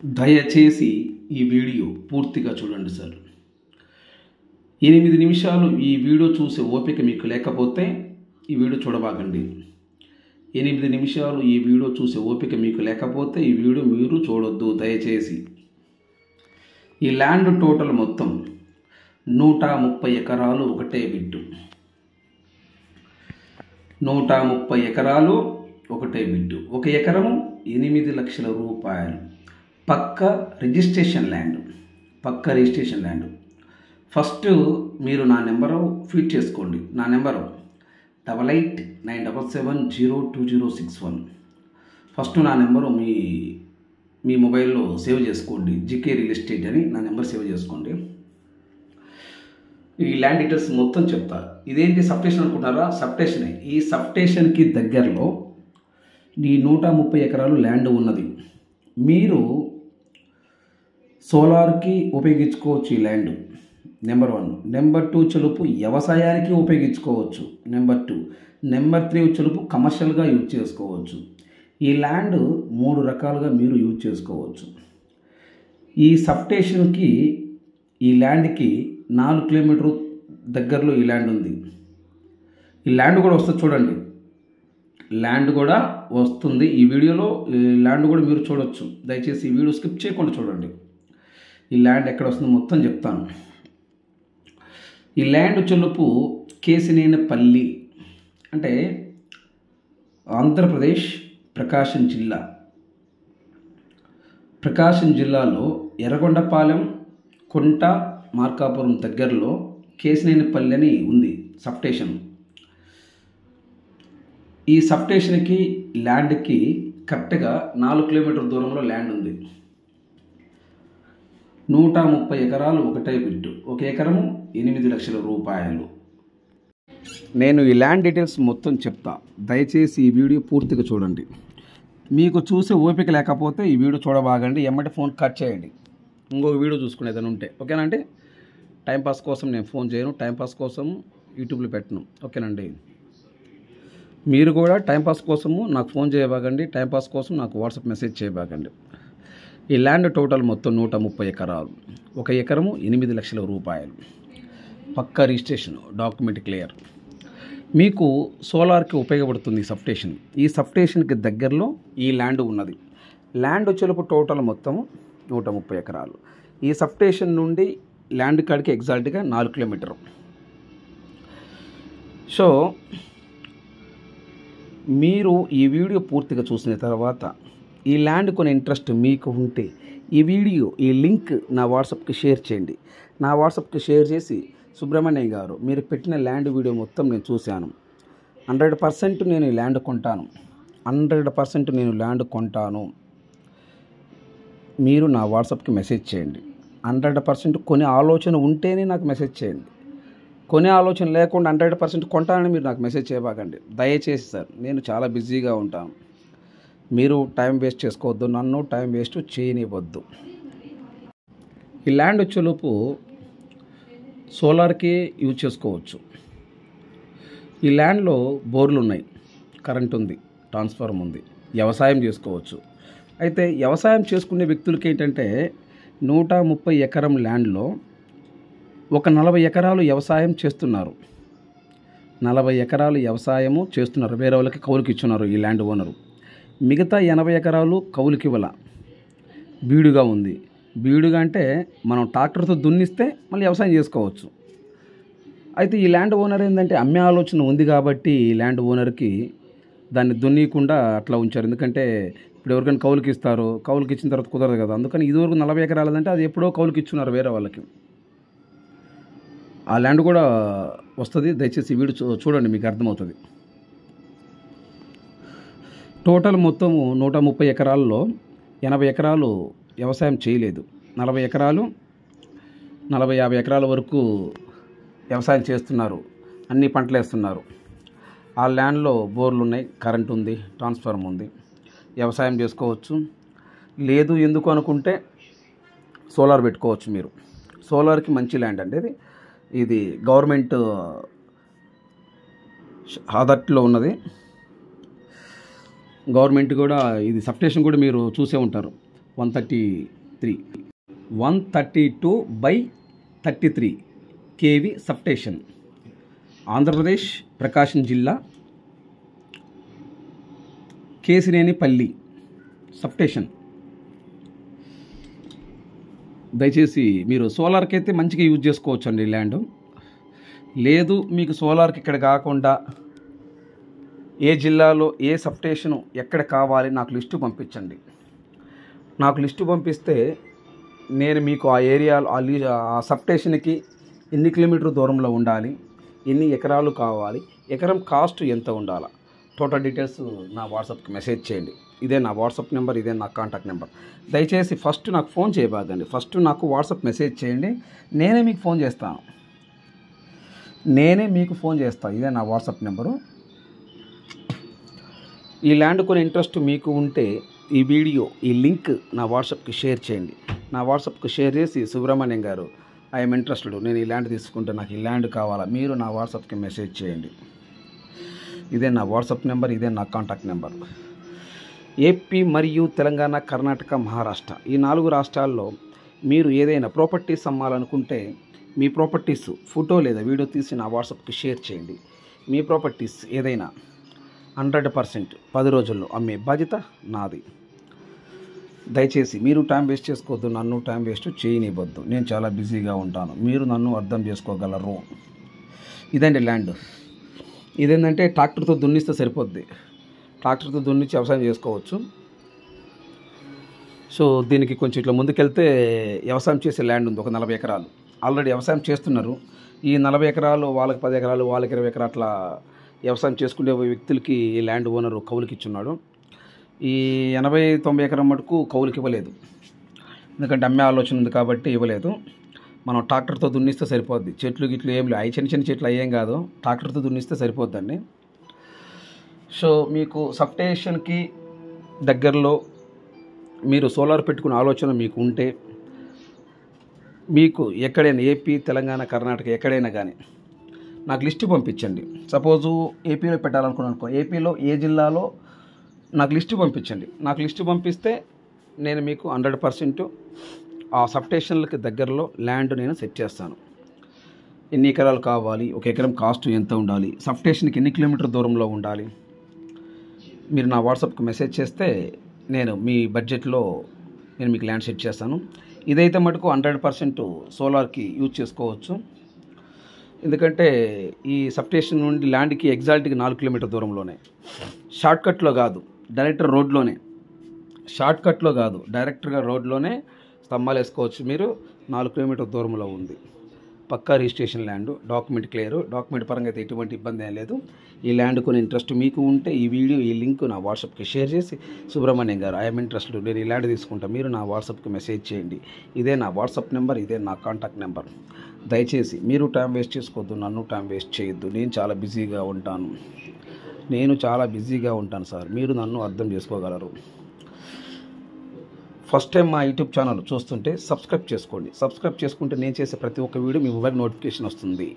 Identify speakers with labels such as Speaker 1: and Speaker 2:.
Speaker 1: దయచేసి ఈ వీడియో పూర్తిగా చూడండి సార్. 8 నిమిషాలు ఈ వీడియో చూసే ఓపిక మీకు లేకపోతే ఈ వీడియో చూడబాకండి. 8 నిమిషాలు ఈ వీడియో చూసే ఓపిక మీకు లేకపోతే ఈ వీడియో మీరు చూడొద్దు దయచేసి. ఈ ల్యాండ్ టోటల్ మొత్తం 130 ఎకరాలు ఒకటే బిట్టు. 130 ఎకరాలు ఒకటే బిట్టు. 1 ఎకరము 8 లక్షల రూపాయలు. పక్క రిజిస్ట్రేషన్ ల్యాండ్. ఫస్ట్ మీరు నా నెంబరు ఫీడ్ చేసుకోండి. నా నెంబరు 8897702061. ఫస్ట్ నా నెంబరు మీ మొబైల్లో సేవ్ చేసుకోండి. జీకే రియల్ ఎస్టేట్ అని నా నెంబర్ సేవ్ చేసుకోండి. ఈ ల్యాండ్ డీటెయిల్స్ మొత్తం చెప్తా. ఇదేంటి సబ్స్టేషన్ అనుకుంటారా? సబ్స్టేషనే. ఈ సబ్స్టేషన్కి దగ్గరలో ఈ 130 ఎకరాలు ల్యాండ్ ఉన్నది. మీరు సోలార్కి ఉపయోగించుకోవచ్చు ఈ ల్యాండ్. నెంబర్ 1. నెంబర్ 2 చెలుపు వ్యవసాయానికి ఉపయోగించుకోవచ్చు. నెంబర్ 2. నెంబర్ 3 చెలుపు కమర్షియల్గా యూజ్ చేసుకోవచ్చు. ఈ ల్యాండ్ 3 రకాలుగా మీరు యూజ్ చేసుకోవచ్చు. ఈ సబ్స్టేషన్కి ఈ ల్యాండ్కి 4 కిలోమీటర్ దగ్గరలో ఈ ల్యాండ్ ఉంది. ఈ ల్యాండ్ కూడా వస్తుంది చూడండి. ల్యాండ్ కూడా వస్తుంది ఈ వీడియోలో. ఈ ల్యాండ్ కూడా మీరు చూడొచ్చు. దయచేసి ఈ వీడియో స్కిప్ చేయకుండా చూడండి. ఈ ల్యాండ్ ఎక్కడ వస్తుందో మొత్తం చెప్తాను. ఈ ల్యాండ్ చెల్లుపు కేసినేనపల్లి అంటే ఆంధ్రప్రదేశ్ ప్రకాశం జిల్లాలో ఎర్రగొండపాలెం, కొంట, మార్కాపురం దగ్గరలో కేసినేనపల్లి అని ఉంది సబ్స్టేషన్. ఈ సబ్స్టేషన్కి ల్యాండ్కి కరెక్ట్గా 4 కిలోమీటర్ల దూరంలో ల్యాండ్ ఉంది. 130 ఎకరాలు ఒకటే బిట్టు. 1 ఎకరము 8 లక్షల రూపాయలు. నేను ఈ ల్యాండ్ డీటెయిల్స్ మొత్తం చెప్తా. దయచేసి ఈ వీడియో పూర్తిగా చూడండి. మీకు చూసే ఓపిక లేకపోతే ఈ వీడియో చూడబాగండి. ఎమ్మటి ఫోన్ కట్ చేయండి. ఇంకొక వీడియో చూసుకునేదని ఉంటే ఓకేనండి. టైంపాస్ కోసం నేను ఫోన్ చేయను. టైంపాస్ కోసం యూట్యూబ్లో పెట్టను. ఓకేనండి. మీరు కూడా టైంపాస్ కోసము నాకు ఫోన్ చేయబాగండి. టైంపాస్ కోసం నాకు వాట్సాప్ మెసేజ్ చేయబాగండి. ఈ ల్యాండ్ టోటల్ మొత్తం 130 ఎకరాలు. 1 ఎకరము 8 లక్షల రూపాయలు. పక్క రిజిస్ట్రేషన్, డాక్యుమెంట్ క్లియర్. మీకు సోలార్కి ఉపయోగపడుతుంది ఈ సబ్స్టేషన్. ఈ సబ్స్టేషన్కి దగ్గరలో ఈ ల్యాండ్ ఉన్నది. ల్యాండ్ చెలుపు టోటల్ మొత్తం 130 ఎకరాలు. ఈ సబ్స్టేషన్ నుండి ల్యాండ్ కాడికి ఎగ్జాక్ట్గా 4 కిలోమీటరు. సో మీరు ఈ వీడియో పూర్తిగా చూసిన తర్వాత ఈ ల్యాండ్ కొనే ఇంట్రెస్ట్ మీకు ఉంటే ఈ వీడియో ఈ లింక్ నా వాట్సాప్కి షేర్ చేయండి. నా వాట్సాప్కి షేర్ చేసి సుబ్రహ్మణ్య గారు మీరు పెట్టిన ల్యాండ్ వీడియో మొత్తం నేను చూశాను. 100% నేను ఈ ల్యాండ్ కొంటాను. 100% నేను ల్యాండ్ కొంటాను. మీరు నా వాట్సాప్కి మెసేజ్ చేయండి. 100% కొనే ఆలోచన ఉంటేనే నాకు మెసేజ్ చేయండి. కొనే ఆలోచన లేకుండా 100% కొంటానని మీరు నాకు మెసేజ్ చేయబాకండి దయచేసి సార్. నేను చాలా బిజీగా ఉంటాను. మీరు టైం వేస్ట్ చేసుకోవద్దు. నన్ను టైం వేస్ట్ చేయనివ్వద్దు. ఈ ల్యాండ్ వచ్చేలోపు సోలార్కి యూజ్ చేసుకోవచ్చు. ఈ ల్యాండ్లో బోర్లు ఉన్నాయి, కరెంట్ ఉంది, ట్రాన్స్ఫార్మర్ ఉంది, వ్యవసాయం చేసుకోవచ్చు. అయితే వ్యవసాయం చేసుకునే వ్యక్తులకి ఏంటంటే 130 ఎకరం ల్యాండ్లో ఒక 40 ఎకరాలు వ్యవసాయం చేస్తున్నారు. 40 ఎకరాలు వ్యవసాయము చేస్తున్నారు. వేరే వాళ్ళకి కౌలుకి ఇచ్చున్నారు ఈ ల్యాండ్ ఓనరు. మిగతా 80 ఎకరాలు కౌలుకి ఇవ్వాల. బీడుగా ఉంది. బీడుగా అంటే మనం ట్రాక్టర్తో దున్నిస్తే మళ్ళీ వ్యవసాయం చేసుకోవచ్చు. అయితే ఈ ల్యాండ్ ఓనర్ ఏంటంటే అమ్మే ఆలోచన ఉంది కాబట్టి ఈ ల్యాండ్ ఓనర్కి దాన్ని దున్నీయకుండా అట్లా ఉంచారు. ఎందుకంటే ఇప్పుడు ఎవరికైనా కౌలుకి ఇస్తారు, కౌలుకి ఇచ్చిన తర్వాత కుదరదు కదా. అందుకని ఇదివరకు 40 ఎకరాలు అంటే అది ఎప్పుడో కౌలుకి ఇచ్చున్నారు వేరే వాళ్ళకి. ఆ ల్యాండ్ కూడా వస్తుంది. దయచేసి వీడియో చూడండి, మీకు అర్థమవుతుంది. టోటల్ మొత్తము 130 ఎకరాల్లో 80 ఎకరాలు వ్యవసాయం చేయలేదు. 40 ఎకరాలు 40-50 ఎకరాల వరకు వ్యవసాయం చేస్తున్నారు. అన్ని పంటలు వేస్తున్నారు. ఆ ల్యాండ్లో బోర్లు ఉన్నాయి, కరెంట్ ఉంది, ట్రాన్స్ఫార్మర్ ఉంది, వ్యవసాయం చేసుకోవచ్చు. లేదు ఎందుకు అనుకుంటే సోలార్ పెట్టుకోవచ్చు మీరు. సోలార్కి మంచి ల్యాండ్ అండి ఇది గవర్నమెంట్ ఆదట్లో ఉన్నది. గవర్నమెంట్ కూడా ఇది సబ్స్టేషన్ కూడా మీరు చూసే ఉంటారు. 132/33 కేవీ సబ్స్టేషన్, ఆంధ్రప్రదేశ్, ప్రకాశం జిల్లా, కేసినేనిపల్లి సబ్స్టేషన్. దయచేసి మీరు సోలార్కి అయితే మంచిగా యూజ్ చేసుకోవచ్చు అండి ల్యాండ్. లేదు మీకు సోలార్కి ఇక్కడ కాకుండా ఏ జిల్లాలో ఏ సబ్స్టేషను ఎక్కడ కావాలి నాకు లిస్టు పంపించండి. నాకు లిస్టు పంపిస్తే నేను మీకు ఆ ఏరియాలో ఆ సబ్స్టేషన్కి ఎన్ని కిలోమీటర్ దూరంలో ఉండాలి, ఎన్ని ఎకరాలు కావాలి, ఎకరం కాస్ట్ ఎంత ఉండాలా, టోటల్ డీటెయిల్స్ నా వాట్సాప్కి మెసేజ్ చేయండి. ఇదే నా వాట్సాప్ నెంబర్, ఇదే నా కాంటాక్ట్ నెంబర్. దయచేసి ఫస్ట్ నాకు ఫోన్ చేయబాకండి, ఫస్ట్ నాకు వాట్సాప్ మెసేజ్ చేయండి. నేనే మీకు ఫోన్ చేస్తాను, ఇదే నా వాట్సాప్ నెంబరు. ఈ ల్యాండ్ కొని ఇంట్రెస్ట్ మీకు ఉంటే ఈ వీడియో, ఈ లింక్ నా వాట్సాప్కి షేర్ చేయండి. నా వాట్సాప్కి షేర్ చేసి సుబ్రహ్మణ్యం గారు ఐఎమ్ ఇంట్రెస్టెడ్, నేను ఈ ల్యాండ్ తీసుకుంటే నాకు ఈ ల్యాండ్ కావాలా, మీరు నా వాట్సాప్కి మెసేజ్ చేయండి. ఇదే నా వాట్సాప్ నెంబర్, ఇదే నా కాంటాక్ట్ నెంబర్. ఏపీ మరియు తెలంగాణ, కర్ణాటక, మహారాష్ట్ర ఈ 4 రాష్ట్రాల్లో మీరు ఏదైనా ప్రాపర్టీస్ అమ్మాలనుకుంటే మీ ప్రాపర్టీస్ ఫోటో లేదా వీడియో తీసి నా వాట్సాప్కి షేర్ చేయండి. మీ ప్రాపర్టీస్ ఏదైనా 100% 10 రోజుల్లో అమ్మే బాధ్యత నాది. దయచేసి మీరు టైం వేస్ట్ చేసుకోవద్దు, నన్ను టైం వేస్ట్ చేయనివ్వద్దు. నేను చాలా బిజీగా ఉంటాను, మీరు నన్ను అర్థం చేసుకోగలరు. ఇదండి ల్యాండ్. ఇదేంటంటే ట్రాక్టర్తో దున్నిస్తే సరిపోద్ది, ట్రాక్టర్తో దున్నిచ్చి వ్యవసాయం చేసుకోవచ్చు. సో దీనికి కొంచెం ఇట్లా ముందుకెళ్తే వ్యవసాయం చేసే ల్యాండ్ ఉంది, ఒక 40 ఎకరాలు ఆల్రెడీ వ్యవసాయం చేస్తున్నారు. ఈ 40 ఎకరాలు వాళ్ళకి 10 ఎకరాలు, వాళ్ళకి 20 ఎకరాలు అట్లా వ్యవసాయం చేసుకునే వ్యక్తులకి ఈ ల్యాండ్ ఓనరు కౌలుకి ఇచ్చున్నాడు. ఈ 80-90 ఎకరం మటుకు కౌలుకి ఇవ్వలేదు, ఎందుకంటే అమ్మే ఆలోచన ఉంది కాబట్టి ఇవ్వలేదు. మనం ట్రాక్టర్తో దున్నిస్తే సరిపోద్ది. చెట్లు గిట్లు ఏం లేవు, చిన్న చిన్న చెట్లు అయ్యేం కాదు, ట్రాక్టర్తో దున్నిస్తే సరిపోద్దండి. సో మీకు సబ్స్టేషన్కి దగ్గరలో మీరు సోలార్ పెట్టుకునే ఆలోచన మీకు ఉంటే, మీకు ఎక్కడైనా ఏపీ, తెలంగాణ, కర్ణాటక ఎక్కడైనా కానీ నాకు లిస్టు పంపించండి. సపోజు ఏపీలో పెట్టాలనుకున్నాను అనుకో, ఏపీలో ఏ జిల్లాలో నాకు లిస్టు పంపించండి. నాకు లిస్టు పంపిస్తే నేను మీకు 100% ఆ సబ్స్టేషన్లకి దగ్గరలో ల్యాండ్ నేను సెట్ చేస్తాను. ఎన్ని ఎకరాలు కావాలి, ఒక ఎకరం కాస్ట్ ఎంత ఉండాలి, సబ్స్టేషన్కి ఎన్ని కిలోమీటర్ దూరంలో ఉండాలి, మీరు నా వాట్సాప్కి మెసేజ్ చేస్తే నేను మీ బడ్జెట్లో నేను మీకు ల్యాండ్ సెట్ చేస్తాను. ఇదైతే మటుకు 100% సోలార్కి యూజ్ చేసుకోవచ్చు. ఎందుకంటే ఈ సబ్స్టేషన్ నుండి ల్యాండ్కి ఎగ్జాక్ట్గా 4 కిలోమీటర్ దూరంలోనే, షార్ట్కట్లో కాదు, డైరెక్టర్ రోడ్లోనే, షార్ట్కట్లో కాదు, డైరెక్ట్గా రోడ్లోనే స్తంభాలు వేసుకోవచ్చు. మీరు 4 కిలోమీటర్ దూరంలో ఉంది. పక్కా registration land, document clear, document పరంగా అయితే ఎటువంటి ఇబ్బంది ఏం లేదు. ఈ ల్యాండ్ కొని ఇంట్రెస్ట్ మీకు ఉంటే ఈ వీడియో, ఈ లింక్ నా వాట్సాప్కి షేర్ చేసి సుబ్రహ్మణ్యం గారు ఐఎమ్ ఇంట్రెస్టెడ్, నేను ఈ ల్యాండ్ తీసుకుంటా, మీరు నా వాట్సాప్కి మెసేజ్ చేయండి. ఇదే నా వాట్సాప్ నెంబర్, ఇదే నా కాంటాక్ట్ నెంబర్. దయచేసి మీరు టైం వేస్ట్ చేసుకోవద్దు, నన్ను టైం వేస్ట్ చేయొద్దు. నేను చాలా బిజీగా ఉంటాను సార్, మీరు నన్ను అర్థం చేసుకోగలరు. ఫస్ట్ టైం మా యూట్యూబ్ ఛానల్ చూస్తుంటే సబ్స్క్రైబ్ చేసుకోండి. సబ్స్క్రైబ్ చేసుకుంటే నేను చేసే ప్రతి ఒక్క వీడియో మీ మొబైల్ నోటిఫికేషన్ వస్తుంది.